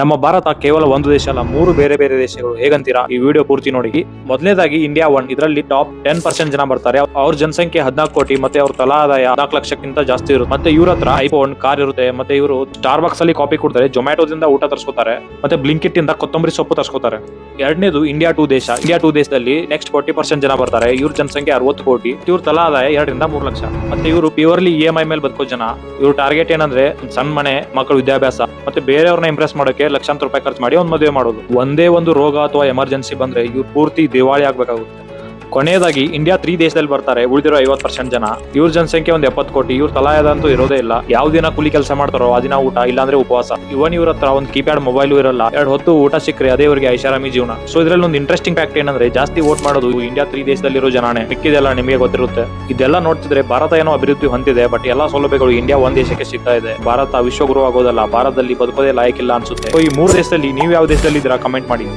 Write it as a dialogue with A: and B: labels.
A: ನಮ್ಮ ಭಾರತ ಕೇವಲ ಒಂದು ದೇಶ ಅಲ್ಲ, 3 ಬೇರೆ ಬೇರೆ ದೇಶಗಳು. ಹೇಗಂತೀರಾ? ಈ ವಿಡಿಯೋ ಪೂರ್ತಿ ನೋಡಿ. ಮೊದಲನೇದಾಗಿ ಇಂಡಿಯಾ 1. ಇದರಲ್ಲಿ ಟಾಪ್ 10% ಜನ ಬರ್ತಾರೆ. ಅವ್ರ ಜನಸಂಖ್ಯೆ 14 ಕೋಟಿ, ಮತ್ತೆ ಅವ್ರ ತಲಾ ಆದಾಯ 4 ಲಕ್ಷಕ್ಕಿಂತ ಜಾಸ್ತಿ ಇರುತ್ತೆ. ಮತ್ತೆ ಇವ್ರ ಹತ್ರ ಐಫೋನ್, ಕಾರ್ ಇರುತ್ತೆ. ಮತ್ತೆ ಇವರು ಸ್ಟಾರ್ ಬಾಕ್ಸ್ ಅಲ್ಲಿ ಕಾಫಿ ಕೊಡ್ತಾರೆ, ಜೊಮ್ಯಾಟೋದಿಂದ ಊಟ ತರಿಸ್ಕೊತಾರೆ, ಮತ್ತೆ ಬ್ಲಿಂಕಿಟ್ ಇಂದ ಕೊತ್ತಂಬರಿ ಸೊಪ್ಪು ತರಿಸ್ಕೊತಾರೆ. ಎರಡನೇದು ಇಂಡಿಯಾ 2 ದೇಶ. ಇಂಡಿಯಾ 2 ದೇಶದಲ್ಲಿ ನೆಕ್ಸ್ಟ್ 40% ಜನ ಬರ್ತಾರೆ. ಇವ್ರ ಜನಸಂಖ್ಯೆ 60 ಕೋಟಿ, ಇವ್ರ ತಲಾ ಆದಾಯ 2 ರಿಂದ 3 ಲಕ್ಷ. ಮತ್ತೆ ಇವರು ಪ್ಯೂರ್ಲಿ EMI ಮೇಲೆ ಬದುಕೋ ಜನ. ಇವ್ರ ಟಾರ್ಗೆಟ್ ಏನಂದ್ರೆ ಸಣ್ಣ ಮನೆ, ಮಕ್ಕಳ ವಿದ್ಯಾಭ್ಯಾಸ, ಮತ್ತೆ ಬೇರೆಯವ್ರನ್ನ ಇಂಪ್ರೆಸ್ ಮಾಡೋಕೆ ಲಕ್ಷಾಂತರ ರೂಪಾಯಿ ಖರ್ಚು ಮಾಡಿ ಒಂದು ಮದುವೆ ಮಾಡೋದು. ಒಂದೇ ಒಂದು ರೋಗ ಅಥವಾ ಎಮರ್ಜೆನ್ಸಿ ಬಂದ್ರೆ ಇವ್ರು ಪೂರ್ತಿ ದಿವಾಳಿ ಆಗ್ಬೇಕಾಗುತ್ತೆ. ಕೊನೆಯದಾಗಿ ಇಂಡಿಯಾ 3 ದೇಶದಲ್ಲಿ ಬರ್ತಾರೆ. ಉಳಿದಿರೋ 50% ಜನ. ಇವ್ರ ಜನಸಂಖ್ಯೆ 70 ಕೋಟಿ. ಇವ್ರ ತಲಾಯದ ಅಂತೂ ಇರೋದೇ ಇಲ್ಲ. ಯಾವ ದಿನ ಕೂಲಿ ಕೆಲಸ ಮಾಡ್ತಾರೋ ಆ ದಿನ ಊಟ, ಇಲ್ಲಾಂದ್ರೆ ಉಪವಾಸ. ಇವನ್ ಇವ್ರ ಹತ್ರ ಒಂದು ಕೀಪ್ಯಾಡ್ ಮೊಬೈಲು ಇರಲ್ಲ. 2 ಹೊತ್ತು ಊಟ ಸಿಕ್ಕರೆ ಅದೇ ಇವರಿಗೆ ಐಷಾರಾಮಿ ಜೀವನ. ಸೊ ಇದ್ರಲ್ಲಿ ಒಂದು ಇಂಟ್ರೆಸ್ಟಿಂಗ್ ಫ್ಯಾಕ್ಟ್ ಏನಂದ್ರೆ ಜಾಸ್ತಿ ವೋಟ್ ಮಾಡೋದು ಇಂಡಿಯಾ 3 ದೇಶದಲ್ಲಿರೋ ಜನಾನೇ. ಮಿಕ್ಕಿದೆಲ್ಲ ನಿಮಗೆ ಗೊತ್ತಿರುತ್ತೆ. ಇದೆಲ್ಲ ನೋಡ್ತಿದ್ರೆ ಭಾರತ ಏನೋ ಅಭಿವೃದ್ಧಿ ಹೊಂದಿದೆ, ಬಟ್ ಎಲ್ಲಾ ಸೌಲಭ್ಯಗಳು ಇಂಡಿಯಾ 1 ದೇಶಕ್ಕೆ ಸಿಗ್ತಾ ಇದೆ. ಭಾರತ ವಿಶ್ವಗುರು ಆಗೋದಲ್ಲ, ಭಾರತದಲ್ಲಿ ಬದುಕೋದೇ ಲಾಯಕ್ಕಿಲ್ಲ ಅನ್ಸುತ್ತೆ. ಸೊ ಈ 3 ದೇಶದಲ್ಲಿ ನೀವು ಯಾವ ದೇಶದಲ್ಲಿ ಇದ್ದೀರಾ ಕಮೆಂಟ್ ಮಾಡಿ.